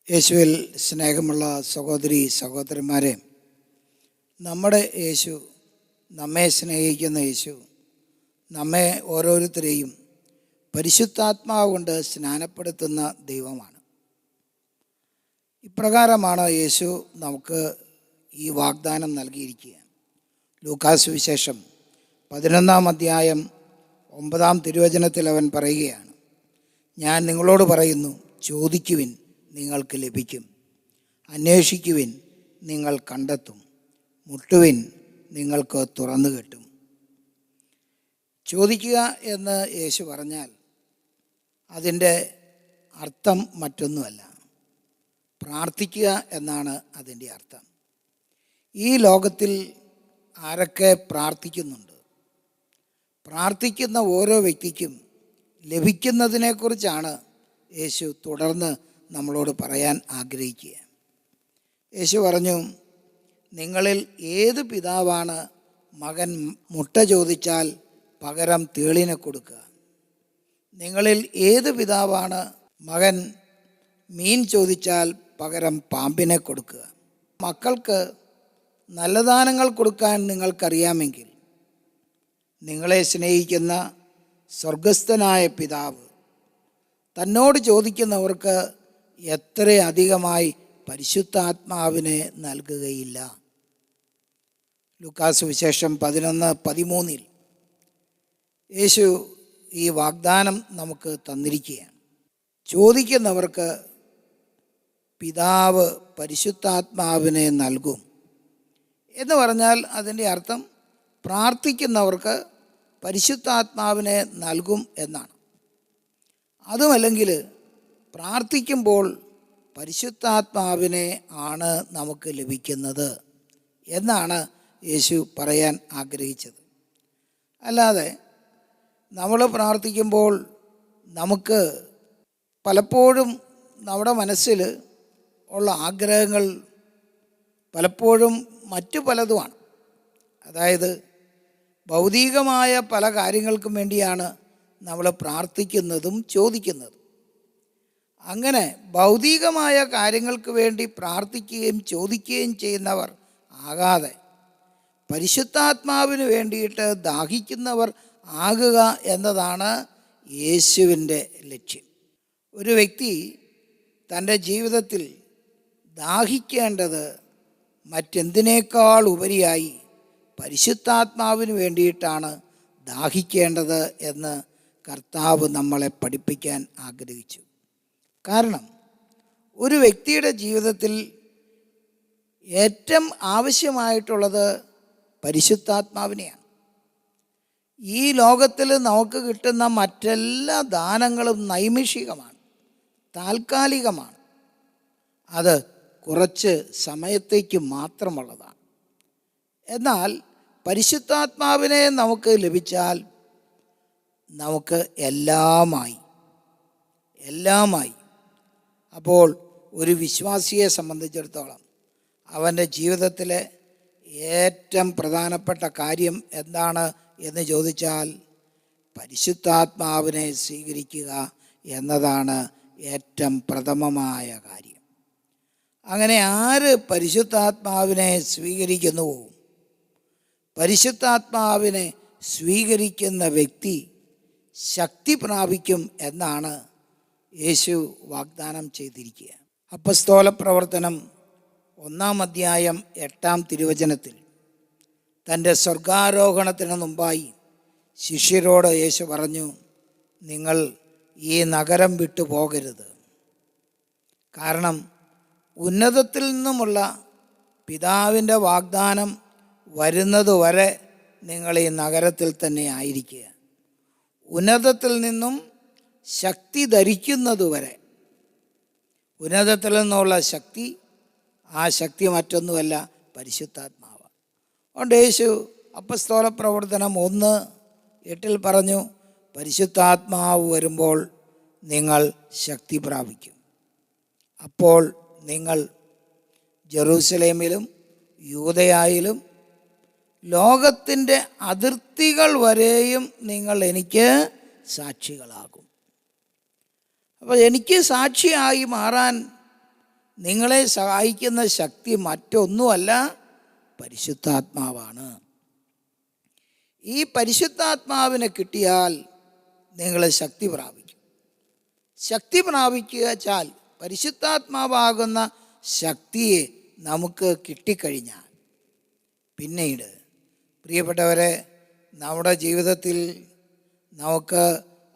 യേശുവിൽ സ്നേഹമുള്ള സഹോദരി സഹോദരന്മാരെ, നമ്മുടെ യേശു, നമ്മെ സ്നേഹിക്കുന്ന യേശു, നമ്മെ ഓരോരുത്തരെയും പരിശുദ്ധാത്മാവ് കൊണ്ട് സ്നാനപ്പെടുത്തുന്ന ദൈവമാണ്. ഇപ്രകാരമാണ് യേശു നമുക്ക് ഈ വാഗ്ദാനം നൽകിയിരിക്കുക. ലൂക്കാസ് സുവിശേഷം 11-ാം അധ്യായം 9-ാം തിരുവചനത്തിൽ അവൻ പറയുകയാണ്, ഞാൻ നിങ്ങളോട് പറയുന്നു, ചോദിക്കുവിൻ നിങ്ങൾക്ക് ലഭിക്കും, അന്വേഷിക്കുവിൻ നിങ്ങൾ കണ്ടെത്തും, മുട്ടുവിൻ നിങ്ങൾക്ക് തുറന്നു കിട്ടും. ചോദിക്കുക എന്ന് യേശു പറഞ്ഞാൽ അതിൻ്റെ അർത്ഥം മറ്റൊന്നുമല്ല, പ്രാർത്ഥിക്കുക എന്നാണ് അതിൻ്റെ അർത്ഥം. ഈ ലോകത്തിൽ ആരൊക്കെ പ്രാർത്ഥിക്കുന്നുണ്ട്? പ്രാർത്ഥിക്കുന്ന ഓരോ വ്യക്തിക്കും ലഭിക്കുന്നതിനെക്കുറിച്ചാണ് യേശു തുടർന്ന് നമ്മളോട് പറയാൻ ആഗ്രഹിക്കുക. യേശു പറഞ്ഞു, നിങ്ങളിൽ ഏത് പിതാവാണ് മകൻ മുട്ട ചോദിച്ചാൽ പകരം തേളിനെ കൊടുക്കുക? നിങ്ങളിൽ ഏത് പിതാവാണ് മകൻ മീൻ ചോദിച്ചാൽ പകരം പാമ്പിനെ കൊടുക്കുക? മക്കൾക്ക് നല്ല ദാനങ്ങൾ കൊടുക്കാൻ നിങ്ങൾക്കറിയാമെങ്കിൽ നിങ്ങളെ സ്നേഹിക്കുന്ന സ്വർഗസ്ഥനായ പിതാവ് തന്നോട് ചോദിക്കുന്നവർക്ക് എത്രയധികമായി പരിശുദ്ധാത്മാവിനെ നൽകുകയില്ല. ലൂക്കാസ് സുവിശേഷം 11:13 യേശു ഈ വാഗ്ദാനം നമുക്ക് തന്നിരിക്കുകയാണ്. ചോദിക്കുന്നവർക്ക് പിതാവ് പരിശുദ്ധാത്മാവിനെ നൽകും എന്ന് പറഞ്ഞാൽ അതിൻ്റെ അർത്ഥം പ്രാർത്ഥിക്കുന്നവർക്ക് പരിശുദ്ധാത്മാവിനെ നൽകും എന്നാണ്. അതുമല്ലെങ്കിൽ പ്രാർത്ഥിക്കുമ്പോൾ പരിശുദ്ധാത്മാവിനെ ആണ് നമുക്ക് ലഭിക്കുന്നത് എന്നാണ് യേശു പറയാൻ ആഗ്രഹിച്ചത്. അല്ലാതെ നമ്മൾ പ്രാർത്ഥിക്കുമ്പോൾ നമുക്ക് പലപ്പോഴും നമ്മുടെ മനസ്സിൽ ഉള്ള ആഗ്രഹങ്ങൾ പലപ്പോഴും മറ്റു പലതുമാണ്. അതായത് ഭൗതികമായ പല കാര്യങ്ങൾക്കും വേണ്ടിയാണ് നമ്മൾ പ്രാർത്ഥിക്കുന്നതും ചോദിക്കുന്നതും. അങ്ങനെ ഭൗതികമായ കാര്യങ്ങൾക്ക് വേണ്ടി പ്രാർത്ഥിക്കുകയും ചോദിക്കുകയും ചെയ്യുന്നവർ ആകാതെ പരിശുദ്ധാത്മാവിന് വേണ്ടിയിട്ട് ദാഹിക്കുന്നവർ ആകുക എന്നതാണ് യേശുവിൻ്റെ ലക്ഷ്യം. ഒരു വ്യക്തി തൻ്റെ ജീവിതത്തിൽ ദാഹിക്കേണ്ടത് മറ്റെന്തിനേക്കാൾ ഉപരിയായി പരിശുദ്ധാത്മാവിന് വേണ്ടിയിട്ടാണ് ദാഹിക്കേണ്ടത് എന്ന് കർത്താവ് നമ്മളെ പഠിപ്പിക്കാൻ ആഗ്രഹിച്ചു. കാരണം ഒരു വ്യക്തിയുടെ ജീവിതത്തിൽ ഏറ്റവും ആവശ്യമായിട്ടുള്ളത് പരിശുദ്ധാത്മാവിനെയാണ്. ഈ ലോകത്തിൽ നമുക്ക് കിട്ടുന്ന മറ്റെല്ലാ ദാനങ്ങളും നൈമിഷികമാണ്, താൽക്കാലികമാണ്. അത് കുറച്ച് സമയത്തേക്ക് മാത്രമുള്ളതാണ്. എന്നാൽ പരിശുദ്ധാത്മാവിനെ നമുക്ക് ലഭിച്ചാൽ നമുക്ക് എല്ലാമായി. അപ്പോൾ ഒരു വിശ്വാസിയെ സംബന്ധിച്ചിടത്തോളം അവൻ്റെ ജീവിതത്തിലെ ഏറ്റവും പ്രധാനപ്പെട്ട കാര്യം എന്താണ് എന്ന് ചോദിച്ചാൽ പരിശുദ്ധാത്മാവിനെ സ്വീകരിക്കുക എന്നതാണ് ഏറ്റവും പ്രഥമമായ കാര്യം. അങ്ങനെ ആര് പരിശുദ്ധാത്മാവിനെ സ്വീകരിക്കുന്നുവോ, പരിശുദ്ധാത്മാവിനെ സ്വീകരിക്കുന്ന വ്യക്തി ശക്തി പ്രാപിക്കും എന്നാണ് യേശു വാഗ്ദാനം ചെയ്തിരിക്കുക. അപ്പസ്തോല പ്രവർത്തനം 1-ാം അധ്യായം 8-ാം തിരുവചനത്തിൽ തൻ്റെ സ്വർഗാരോഹണത്തിന് മുമ്പായി ശിഷ്യരോട് യേശു പറഞ്ഞു, നിങ്ങൾ ഈ നഗരം വിട്ടു പോകരുത്. കാരണം ഉന്നതത്തിൽ നിന്നുമുള്ള പിതാവിൻ്റെ വാഗ്ദാനം വരുന്നതുവരെ നിങ്ങൾ ഈ നഗരത്തിൽ തന്നെ ആയിരിക്കുക. ഉന്നതത്തിൽ നിന്നും ശക്തി ധരിക്കുന്നതുവരെ. ഉന്നതത്തിൽ നിന്നുള്ള ശക്തി, ആ ശക്തി മറ്റൊന്നുമല്ല, പരിശുദ്ധാത്മാവ്. അതുകൊണ്ട് യേശു അപ്പസ്തോല പ്രവർത്തനം 1:8 പറഞ്ഞു, പരിശുദ്ധാത്മാവ് വരുമ്പോൾ നിങ്ങൾ ശക്തി പ്രാപിക്കും. അപ്പോൾ നിങ്ങൾ ജെറൂസലേമിലും യൂദയായിലും ലോകത്തിൻ്റെ അതിർത്തികൾ വരെയും നിങ്ങൾ എനിക്ക് സാക്ഷികളാകും. അപ്പോൾ എനിക്ക് സാക്ഷിയായി മാറാൻ നിങ്ങളെ സഹായിക്കുന്ന ശക്തി മറ്റൊന്നുമല്ല, പരിശുദ്ധാത്മാവാണ്. ഈ പരിശുദ്ധാത്മാവിനെ കിട്ടിയാൽ നിങ്ങൾ ശക്തി പ്രാപിക്കും. ശക്തി പ്രാപിക്കുക വെച്ചാൽ പരിശുദ്ധാത്മാവാകുന്ന ശക്തിയെ നമുക്ക് കിട്ടിക്കഴിഞ്ഞാൽ പിന്നീട് പ്രിയപ്പെട്ടവരെ, നമ്മുടെ ജീവിതത്തിൽ നമുക്ക്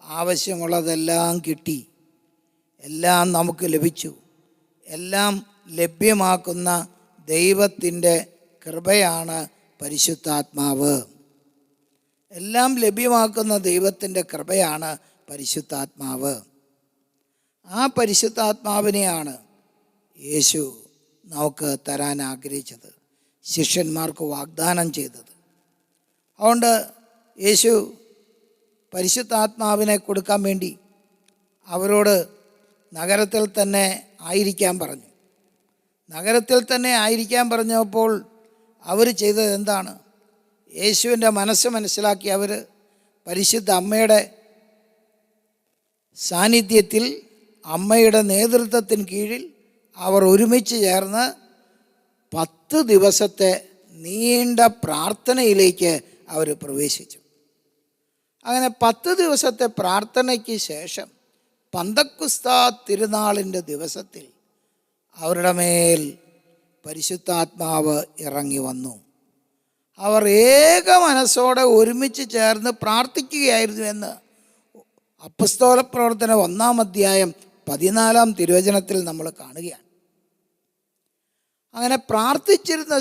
ആവശ്യമുള്ളതെല്ലാം കിട്ടി, എല്ലാം നമുക്ക് ലഭിച്ചു. എല്ലാം ലഭ്യമാക്കുന്ന ദൈവത്തിൻ്റെ കൃപയാണ് പരിശുദ്ധാത്മാവ്. എല്ലാം ലഭ്യമാക്കുന്ന ദൈവത്തിൻ്റെ കൃപയാണ് പരിശുദ്ധാത്മാവ്. ആ പരിശുദ്ധാത്മാവിനെയാണ് യേശു നമുക്ക് തരാൻ ആഗ്രഹിച്ചത്, ശിഷ്യന്മാർക്ക് വാഗ്ദാനം ചെയ്തത്. അതുകൊണ്ട് യേശു പരിശുദ്ധാത്മാവിനെ കൊടുക്കാൻ വേണ്ടി അവരോട് നഗരത്തിൽ തന്നെ ആയിരിക്കാൻ പറഞ്ഞു. നഗരത്തിൽ തന്നെ ആയിരിക്കാൻ പറഞ്ഞപ്പോൾ അവർ ചെയ്തത് എന്താണ്? യേശുവിൻ്റെ മനസ്സ് മനസ്സിലാക്കി അവർ പരിശുദ്ധ അമ്മയുടെ സാന്നിധ്യത്തിൽ, അമ്മയുടെ നേതൃത്വത്തിന് കീഴിൽ അവർ ഒരുമിച്ച് ചേർന്ന് 10 ദിവസത്തെ നീണ്ട പ്രാർത്ഥനയിലേക്ക് അവർ പ്രവേശിച്ചു. അങ്ങനെ 10 ദിവസത്തെ പ്രാർത്ഥനയ്ക്ക് ശേഷം പന്തക്കുസ്താ തിരുനാളിൻ്റെ ദിവസത്തിൽ അവരുടെ മേൽ പരിശുദ്ധാത്മാവ് ഇറങ്ങി വന്നു. അവർ ഏക മനസ്സോടെ ഒരുമിച്ച് ചേർന്ന് പ്രാർത്ഥിക്കുകയായിരുന്നു എന്ന് അപ്പസ്തോല പ്രവർത്തനം 1-ാം അധ്യായം 14-ാം തിരുവചനത്തിൽ നമ്മൾ കാണുകയാണ്. അങ്ങനെ പ്രാർത്ഥിച്ചിരുന്ന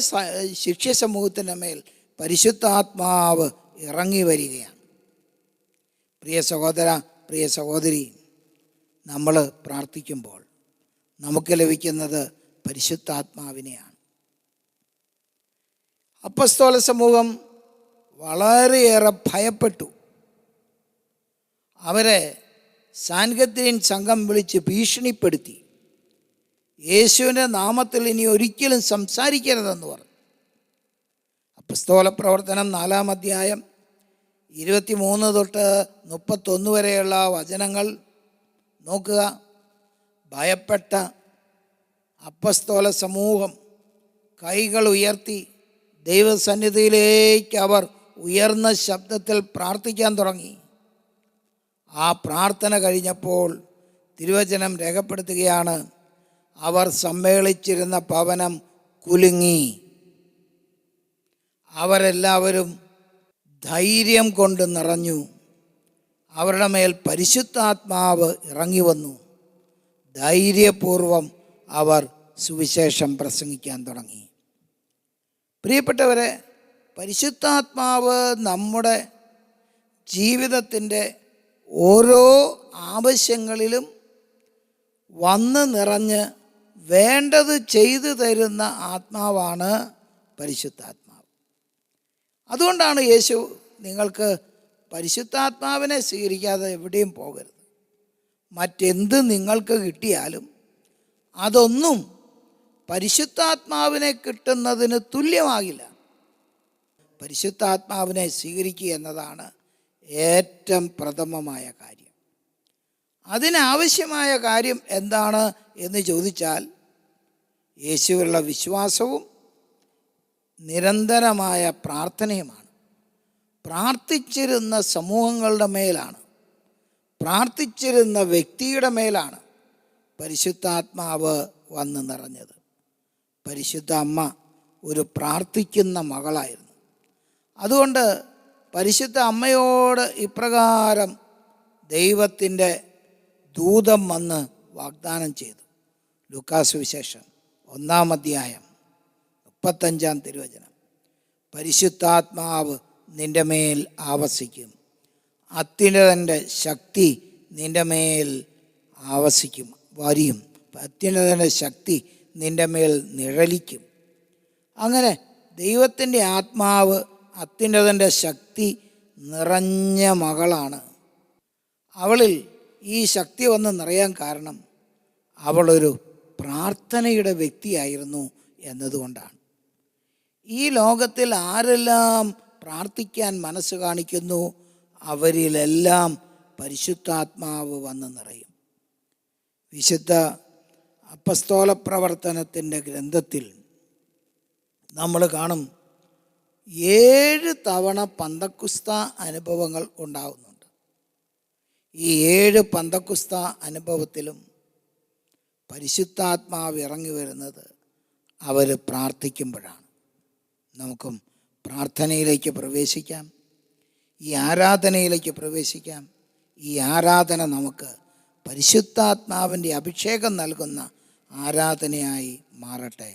ശിഷ്യ സമൂഹത്തിൻ്റെ മേൽ പരിശുദ്ധാത്മാവ് ഇറങ്ങി വരികയാണ്. പ്രിയ സഹോദര, പ്രിയ സഹോദരി, നമ്മൾ പ്രാർത്ഥിക്കുമ്പോൾ നമുക്ക് ലഭിക്കുന്നത് പരിശുദ്ധാത്മാവിനെയാണ്. അപ്പസ്തോല സമൂഹം വളരെയേറെ ഭയപ്പെട്ടു. അവരെ സാൻഹദ്രീൻ സംഘം വിളിച്ച് ഭീഷണിപ്പെടുത്തി. യേശുവിൻ്റെ നാമത്തിൽ ഇനി ഒരിക്കലും സംസാരിക്കരുതെന്ന് പറഞ്ഞു. അപ്പസ്തോല പ്രവർത്തനം 4-ാം അധ്യായം 23 തൊട്ട് 31 വരെയുള്ള വചനങ്ങൾ നോക്കുക. ഭയപ്പെട്ട അപ്പസ്തോല സമൂഹം കൈകൾ ഉയർത്തി ദൈവസന്നിധിയിലേക്ക് അവർ ഉയർന്ന ശബ്ദത്തിൽ പ്രാർത്ഥിക്കാൻ തുടങ്ങി. ആ പ്രാർത്ഥന കഴിഞ്ഞപ്പോൾ തിരുവചനം രേഖപ്പെടുത്തുകയാണ്, അവർ സമ്മേളിച്ചിരുന്ന ഭവനം കുലുങ്ങി. അവരെല്ലാവരും ധൈര്യം കൊണ്ട് നിറഞ്ഞു. അവരുടെ മേൽ പരിശുദ്ധാത്മാവ് ഇറങ്ങി വന്നു. ധൈര്യപൂർവം അവർ സുവിശേഷം പ്രസംഗിക്കാൻ തുടങ്ങി. പ്രിയപ്പെട്ടവരെ, പരിശുദ്ധാത്മാവ് നമ്മുടെ ജീവിതത്തിൻ്റെ ഓരോ ആവശ്യങ്ങളിലും വന്ന് നിറഞ്ഞ് വേണ്ടത് ചെയ്തു തരുന്ന ആത്മാവാണ് പരിശുദ്ധാത്മാവ്. അതുകൊണ്ടാണ് യേശു നിങ്ങൾക്ക് പരിശുദ്ധാത്മാവിനെ സ്വീകരിക്കാതെ എവിടെയും പോകരുത്. മറ്റെന്ത് നിങ്ങൾക്ക് കിട്ടിയാലും അതൊന്നും പരിശുദ്ധാത്മാവിനെ കിട്ടുന്നതിന് തുല്യമാകില്ല. പരിശുദ്ധാത്മാവിനെ സ്വീകരിക്കുക എന്നതാണ് ഏറ്റവും പ്രഥമമായ കാര്യം. അതിനാവശ്യമായ കാര്യം എന്താണ് എന്ന് ചോദിച്ചാൽ, യേശുവിലുള്ള വിശ്വാസവും നിരന്തരമായ പ്രാർത്ഥനയുമാണ്. പ്രാർത്ഥിച്ചിരുന്ന സമൂഹങ്ങളുടെ മേലാണ്, പ്രാർത്ഥിച്ചിരുന്ന വ്യക്തിയുടെ മേലാണ് പരിശുദ്ധാത്മാവ് വന്ന് നിറഞ്ഞത്. പരിശുദ്ധ അമ്മ ഒരു പ്രാർത്ഥിക്കുന്ന മകളായിരുന്നു. അതുകൊണ്ട് പരിശുദ്ധ അമ്മയോട് ഇപ്രകാരം ദൈവത്തിൻ്റെ ദൂതൻ വന്ന് വാഗ്ദാനം ചെയ്തു. ലൂക്കാസ് വിശേഷം 1-ാം അധ്യായം 35-ാം തിരുവചനം, പരിശുദ്ധാത്മാവ് നിൻ്റെ മേൽ ആവസിക്കും, അത്യുന്നതൻ്റെ ശക്തി നിൻ്റെ മേൽ ആവസിക്കും, വരിയും, അത്യുന്നതൻ്റെ ശക്തി നിൻ്റെ മേൽ നിഴലിക്കും. അങ്ങനെ ദൈവത്തിൻ്റെ ആത്മാവ്, അത്യുന്നതൻ്റെ ശക്തി നിറഞ്ഞ മകളാണ്. അവളിൽ ഈ ശക്തി വന്ന് നിറയാൻ കാരണം അവളൊരു പ്രാർത്ഥനയുടെ വ്യക്തിയായിരുന്നു എന്നതുകൊണ്ടാണ്. ഈ ലോകത്തിൽ ആരെല്ലാം പ്രാർത്ഥിക്കാൻ മനസ്സ് കാണിക്കുന്നു അവരിലെല്ലാം പരിശുദ്ധാത്മാവ് വന്ന് നിറയും. വിശുദ്ധ അപ്പസ്തോല പ്രവർത്തനത്തിൻ്റെ ഗ്രന്ഥത്തിൽ നമ്മൾ കാണും 7 തവണ പന്തക്കുസ്ത അനുഭവങ്ങൾ ഉണ്ടാകുന്നുണ്ട്. ഈ 7 പന്തക്കുസ്ത അനുഭവത്തിലും പരിശുദ്ധാത്മാവ് ഇറങ്ങി വരുന്നത് അവർ പ്രാർത്ഥിക്കുമ്പോഴാണ്. നമുക്കും പ്രാർത്ഥനയിലേക്ക് പ്രവേശിക്കാം, ഈ ആരാധനയിലേക്ക് പ്രവേശിക്കാം. ഈ ആരാധന നമുക്ക് പരിശുദ്ധാത്മാവിൻ്റെ അഭിഷേകം നൽകുന്ന ആരാധനയായി മാറട്ടെ.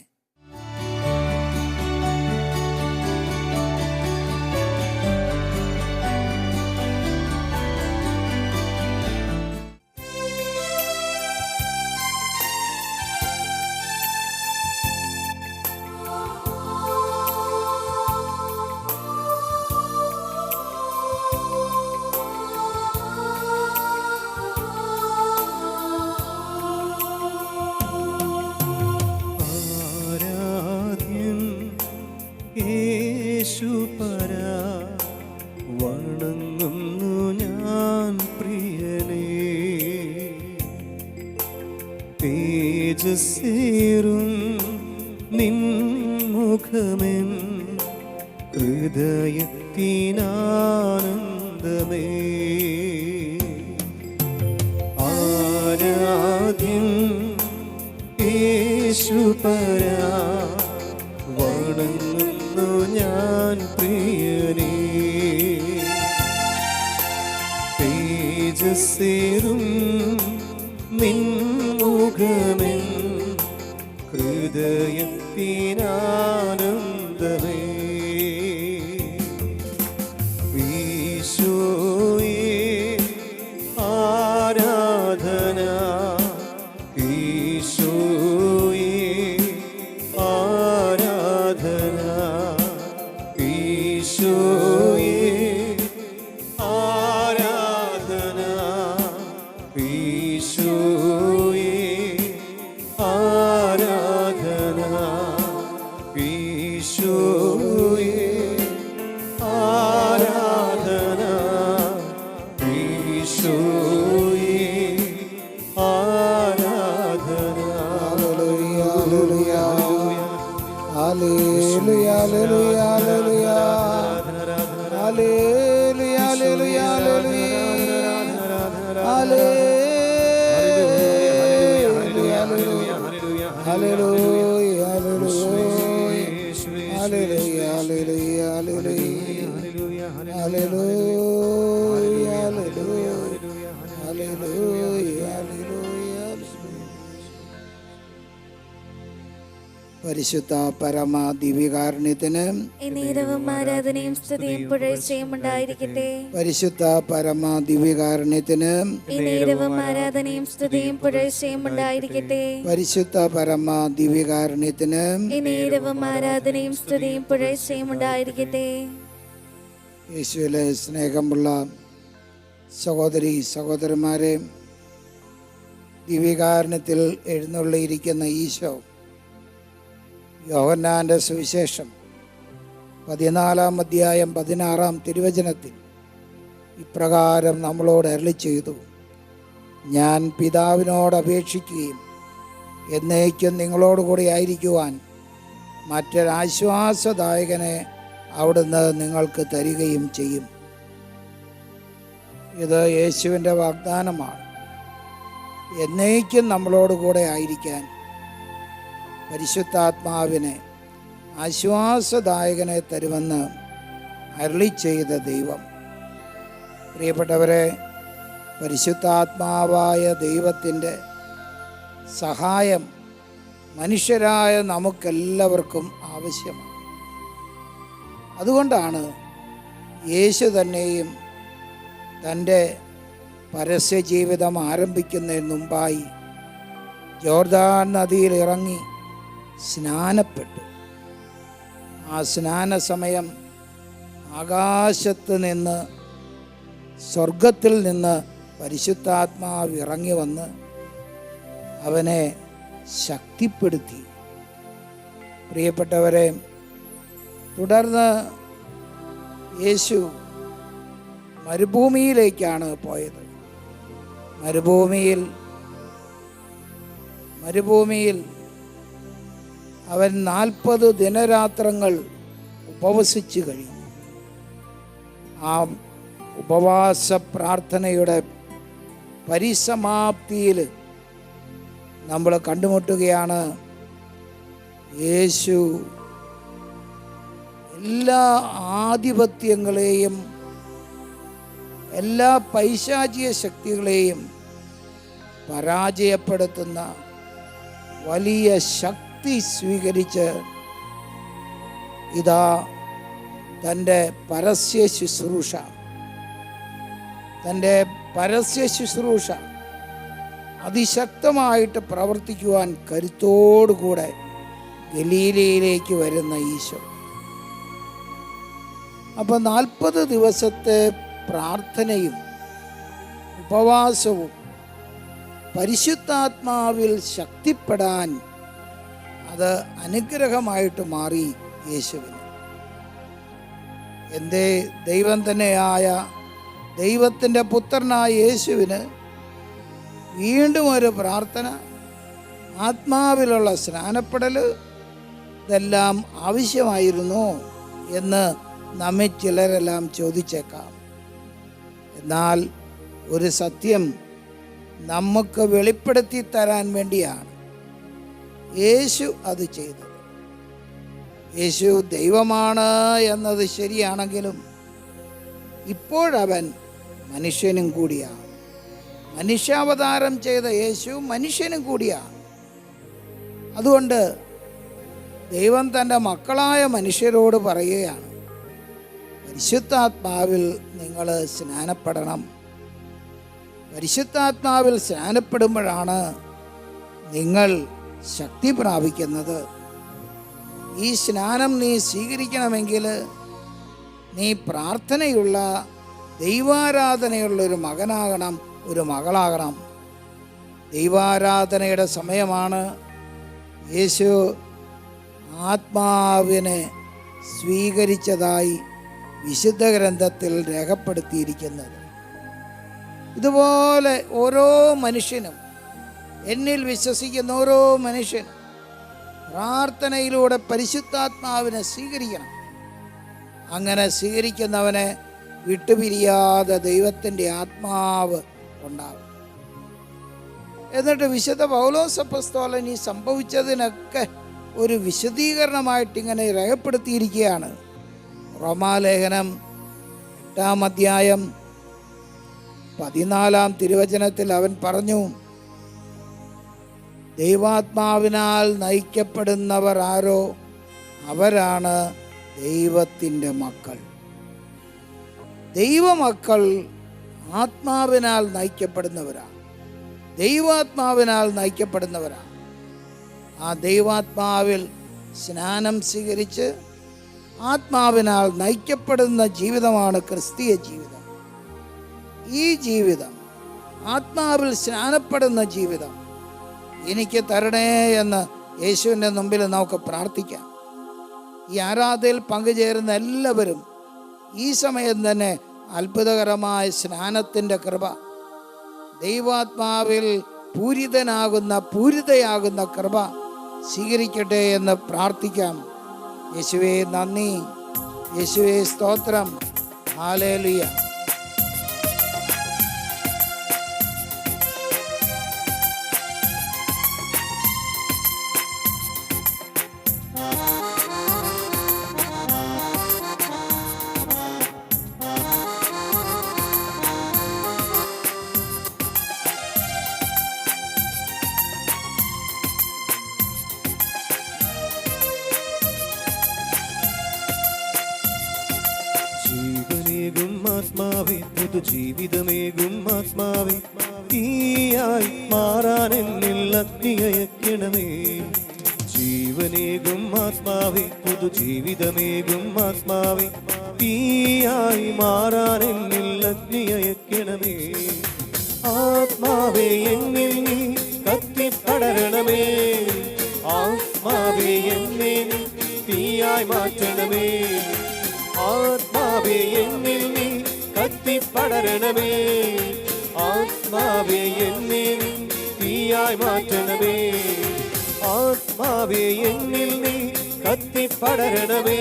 യേശുപരാ വണങ്ങുന്നു ഞാൻ പ്രിയനേ, തേജസ്സേറും നിൻ മുഖമെൻ ഹൃദയത്തിനാനന്ദമേ. ആരാധ്യം യേശുപരാ വണങ്ങുന്നു ഞാൻ പ്രിയനേ, തേജസ്സേറും നിൻ മുഖമെൻ ഹൃദയത്തിനാനന്ദമേ. ഈശോയേ ആരാധന, ഈശോയേ ആരാധന, ഈശോയേ ആരാധന, ഈശോയേ ആരാധന, ഈശോയേ ആരാധന, ഈശോയേ ആരാധന. Hallelujah, hallelujah, hallelujah, hallelujah, hallelujah, hallelujah, hallelujah, പരിശുദ്ധ പരമ ദിവ്യകാരുണ്യത്തിന് എന്നേരവും ആരാധനയും സ്തുതിയും പുകഴ്ചയും ഉണ്ടായിരിക്കട്ടെ. പരിശുദ്ധ പരമ ദിവ്യകാരുണ്യത്തിന് എന്നേരവും ആരാധനയും സ്തുതിയും പുകഴ്ചയും ഉണ്ടായിരിക്കട്ടെ. പരിശുദ്ധ പരമ ദിവ്യകാരുണ്യത്തിന് എന്നേരവും ആരാധനയും സ്തുതിയും പുകഴ്ചയും ഉണ്ടായിരിക്കട്ടെ. യേശുവിലെ സ്നേഹമുള്ള സഹോദരി സഹോദരന്മാരെ, ദിവ്യകാരുണ്യത്തിൽ എഴുന്നള്ളിയിരിക്കുന്ന ഈശോ യോഹന്നാന്റെ സുവിശേഷം 14-ാം അധ്യായം 16-ാം തിരുവചനത്തിൽ ഇപ്രകാരം നമ്മളോട് അരുളി ചെയ്തു: ഞാൻ പിതാവിനോട് അപേക്ഷിക്കുകയും എന്നേക്കും നിങ്ങളോടുകൂടി ആയിരിക്കുവാൻ മറ്റൊരാശ്വാസദായകനെ അവിടുന്ന് നിങ്ങൾക്ക് തരികയും ചെയ്യും. ഇത് യേശുവിൻ്റെ വാഗ്ദാനമാണ്. എന്നേക്കും നമ്മളോടുകൂടെ ആയിരിക്കാൻ പരിശുദ്ധാത്മാവിനെ, ആശ്വാസദായകനെ തരുമെന്ന് അരുളി ചെയ്ത ദൈവം. പ്രിയപ്പെട്ടവരെ, പരിശുദ്ധാത്മാവായ ദൈവത്തിൻ്റെ സഹായം മനുഷ്യരായ നമുക്കെല്ലാവർക്കും ആവശ്യമാണ്. അതുകൊണ്ടാണ് യേശു തന്നെയും തൻ്റെ പരസ്യജീവിതം ആരംഭിക്കുന്നതിന് മുമ്പായി ജോർദാൻ നദിയിൽ ഇറങ്ങി സ്നാനപ്പെട്ടു. ആ സ്നാന സമയം ആകാശത്ത് നിന്ന്, സ്വർഗത്തിൽ നിന്ന് പരിശുദ്ധാത്മാവ് ഇറങ്ങി വന്ന് അവനെ ശക്തിപ്പെടുത്തി. പ്രിയപ്പെട്ടവരെ, തുടർന്ന് യേശു മരുഭൂമിയിലേക്കാണ് പോയത്. മരുഭൂമിയിൽ മരുഭൂമിയിൽ അവൻ 40 ദിനരാത്രങ്ങൾ ഉപവസിച്ച് കഴിഞ്ഞു. ആ ഉപവാസ പ്രാർത്ഥനയുടെ പരിസമാപ്തിയിൽ നമ്മൾ കണ്ടുമുട്ടുകയാണ് യേശു എല്ലാ ആധിപത്യങ്ങളെയും എല്ലാ പൈശാചിക ശക്തികളെയും പരാജയപ്പെടുത്തുന്ന വലിയ ശക്തി സ്വീകരിച്ച് ഇതാ തൻ്റെ പരസ്യ ശുശ്രൂഷ അതിശക്തമായിട്ട് പ്രവർത്തിക്കുവാൻ കരുത്തോടുകൂടെ ഗലീലയിലേക്ക് വരുന്ന ഈശോ. അപ്പോൾ 40 ദിവസത്തെ പ്രാർത്ഥനയും ഉപവാസവും പരിശുദ്ധാത്മാവിൽ ശക്തിപ്പെടാൻ അത് അനുഗ്രഹമായിട്ട് മാറി യേശുവിന്. എന്തേ ദൈവം തന്നെയായ ദൈവത്തിൻ്റെ പുത്രനായ യേശുവിന് വീണ്ടും ഒരു പ്രാർത്ഥന, ആത്മാവിലുള്ള സ്നാനപ്പെടൽ ഇതെല്ലാം ആവശ്യമായിരുന്നു എന്ന് നമ്മെ ചിലരെല്ലാം ചോദിച്ചേക്കാം. എന്നാൽ ഒരു സത്യം നമുക്ക് വെളിപ്പെടുത്തി തരാൻ വേണ്ടിയാണ് യേശു അത് ചെയ്തത്. യേശു ദൈവമാണ് എന്നത് ശരിയാണെങ്കിലും ഇപ്പോഴവൻ മനുഷ്യനും കൂടിയാണ്. മനുഷ്യാവതാരം ചെയ്ത യേശു മനുഷ്യനും കൂടിയാണ്. അതുകൊണ്ട് ദൈവം തൻ്റെ മക്കളായ മനുഷ്യരോട് പറയുകയാണ്, പരിശുദ്ധാത്മാവിൽ നിങ്ങൾ സ്നാനപ്പെടണം. പരിശുദ്ധാത്മാവിൽ സ്നാനപ്പെടുമ്പോഴാണ് നിങ്ങൾ ശക്തി പ്രാപിക്കുന്നത്. ഈ സ്നാനം നീ സ്വീകരിക്കണമെങ്കിൽ നീ പ്രാർത്ഥനയുള്ള ദൈവാരാധനയുള്ള ഒരു മകനാകണം, ഒരു മകളാകണം. ദൈവാരാധനയുടെ സമയമാണ് യേശു ആത്മാവിനെ സ്വീകരിച്ചതായി വിശുദ്ധ ഗ്രന്ഥത്തിൽ രേഖപ്പെടുത്തിയിരിക്കുന്നത്. ഇതുപോലെ ഓരോ മനുഷ്യനും, എന്നിൽ വിശ്വസിക്കുന്ന ഓരോ മനുഷ്യനും പ്രാർത്ഥനയിലൂടെ പരിശുദ്ധാത്മാവിനെ സ്വീകരിക്കണം. അങ്ങനെ സ്വീകരിക്കുന്നവനെ വിട്ടുപിരിയാതെ ദൈവത്തിൻ്റെ ആത്മാവ് ഉണ്ടാകും. എന്നിട്ട് വിശുദ്ധ പൗലോസ് അപ്പോസ്തലൻ ഈ സംഭവിച്ചതിനൊക്കെ ഒരു വിശദീകരണമായിട്ട് ഇങ്ങനെ രേഖപ്പെടുത്തിയിരിക്കുകയാണ്. റോമാലേഖനം 8-ാം അധ്യായം 14-ാം തിരുവചനത്തിൽ അവൻ പറഞ്ഞു, ദൈവാത്മാവിനാൽ നയിക്കപ്പെടുന്നവർ ആരോ അവരാണ് ദൈവത്തിൻ്റെ മക്കൾ. ദൈവമക്കൾ ആത്മാവിനാൽ നയിക്കപ്പെടുന്നവരാണ്, ദൈവാത്മാവിനാൽ നയിക്കപ്പെടുന്നവരാണ്. ആ ദൈവാത്മാവിൽ സ്നാനം സ്വീകരിച്ച് ആത്മാവിനാൽ നയിക്കപ്പെടുന്ന ജീവിതമാണ് ക്രിസ്തീയ ജീവിതം. ഈ ജീവിതം, ആത്മാവിൽ സ്നാനപ്പെടുന്ന ജീവിതം എനിക്ക് തരണേ എന്ന് യേശുവിൻ്റെ മുമ്പിൽ നമുക്ക് പ്രാർത്ഥിക്കാം. ഈ ആരാധനയിൽ പങ്കുചേരുന്ന എല്ലാവരും ഈ സമയം തന്നെ അത്ഭുതകരമായ സ്നാനത്തിൻ്റെ കൃപ, ദൈവാത്മാവിൽ പൂരിതയാകുന്ന കൃപ സ്വീകരിക്കട്ടെ എന്ന് പ്രാർത്ഥിക്കാം. യേശുവേ നന്ദി, യേശുവേ സ്തോത്രം, ഹല്ലേലൂയ. ജീവനേകും ആത്മാവേ, പുതുജീവിതമേകും ആത്മാവേ, തീയായി മാറാൻ എന്നിൽ അഗ്നിയയക്കണമേ. ജീവനേകും ആത്മാവേ, പുതുജീവിതമേകും ആത്മാവേ, തീയായി മാറാൻ എന്നിൽ അഗ്നിയയക്കണമേ. ആത്മാവേ എന്നിൽ നീ കത്തിപ്പടരണമേ, ആത്മാവേ എന്നെ നീ തീയായി മാറ്റണമേ. ആത്മാവേ എന്നിൽ നീ കത്തിപ്പടരണമേ, ആത്മാവേ എന്നെ നീ തീയായി മാറ്റണമേ. ആത്മാവേ എന്നിൽ നീ കത്തിപ്പടരണമേ.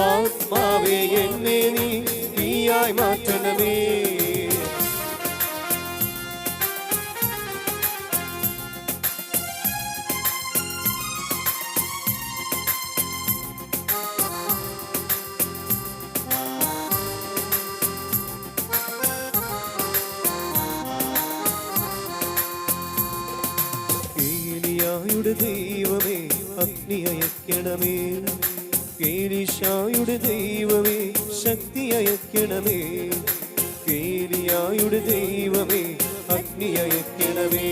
ആത്മാവേ എന്നെ നീ തീയായി മാറ്റണമേ. ഏലിയായുടെ ദൈവമേ അഗ്നി അയക്കണമേ. ഏലീശായുടെ ദൈവമേ ശക്തി അയക്കണമേ. ഏലിയായുടെ ദൈവമേ അഗ്നി അയക്കണമേ.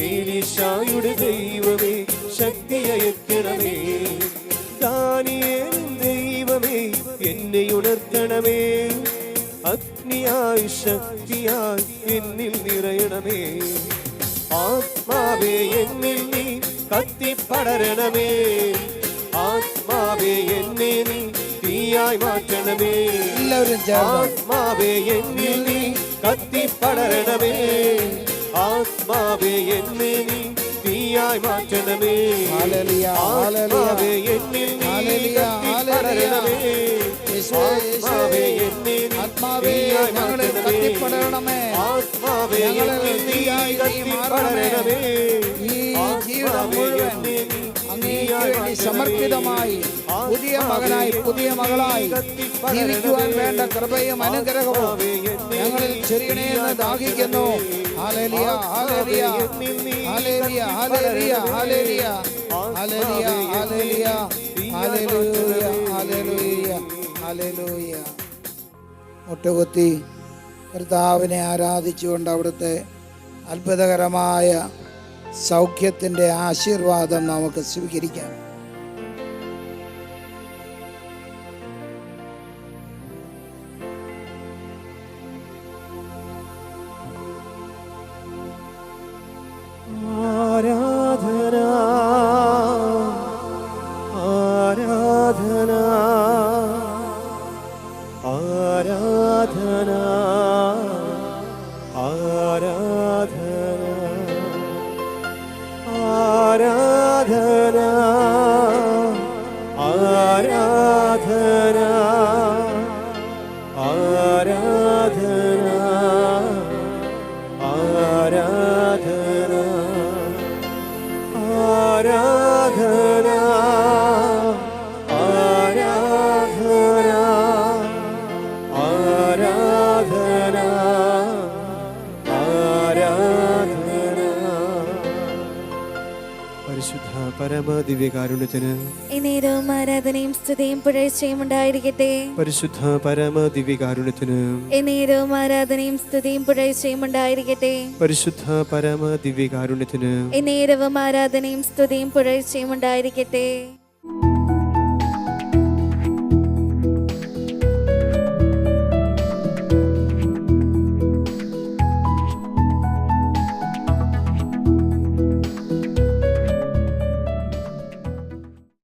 ഏലീശായുടെ ദൈവമേ ശക്തി അയക്കണമേ. ദാനിയേലിൻ ദൈവമേ എന്നെ ഉണർത്തണമേ. അഗ്നിയായി ശക്തിയായി എന്നിൽ നിറയണമേ. ആത്മാവേ എന്നിൽ നീ കത്തിപ്പടരണമേ. ആത്മാവേ എന്നെ നീ തീയായി മാറ്റണമേ. എല്ലാവരും ചേർന്ന് ആത്മാവേ എന്നിൽ നീ കത്തിപ്പടരണമേ. ആത്മാവേ എന്നെ നീ തീയായി മാറ്റണമേ. ഹല്ലേലൂയ, ആത്മാവേ എന്നിൽ നീ ഹല്ലേലൂയ, കത്തിപ്പടരണമേ. യേശുവേ, ആത്മാവേ എന്നെ നീ ആത്മാവേ തീയായി ഞങ്ങളെ മാറ്റണമേ. കത്തിപ്പടരണമേ. ആത്മാവേ ഞങ്ങളെ എന്നിൽ നീ തീയായി നീ കത്തിപ്പടരണമേ. ഈ ജീവിതം മുഴുവൻ അങ്ങേക്ക് വേണ്ടി സമർപ്പിതമായി പുതിയ മകനായി പുതിയ മകളായി ജീവിക്കുവാൻ വേണ്ട കൃപയും അനുഗ്രഹവും ഞങ്ങളിൽ ചെറിയണേന്ന് ദാഹിക്കുന്നു. Hallelujah, hallelujah, hallelujah, hallelujah, hallelujah, hallelujah, hallelujah, hallelujah, hallelujah, hallelujah. മുട്ടുകുത്തി കർത്താവിനെ ആരാധിച്ചുകൊണ്ട് അവിടുത്തെ അത്ഭുതകരമായ സൗഖ്യത്തിൻ്റെ ആശീർവാദം നമുക്ക് സ്വീകരിക്കാം. ആരാധന ആരാധന ആരാധന ആരാധന ആരാധന ആരാധന ആരാധന ആരാധന ആരാധന ആരാധന ആരാധന ആരാധന. പരിശുദ്ധ പരമദിവ്യകാരുണ്യത്തിന് എന്നേരവും ആരാധനയും സ്തുതിയും പുകഴ്ചയും ഉണ്ടായിരിക്കട്ടെ. പരിശുദ്ധ പരമദിവ്യകാരുണ്യത്തിന് എന്നേരവും ആരാധനയും സ്തുതിയും പുകഴ്ചയും ഉണ്ടായിരിക്കട്ടെ. പരിശുദ്ധ പരമദിവ്യകാരുണ്യത്തിന് എന്നേരവും ആരാധനയും സ്തുതിയും പുകഴ്ചയും ഉണ്ടായിരിക്കട്ടെ.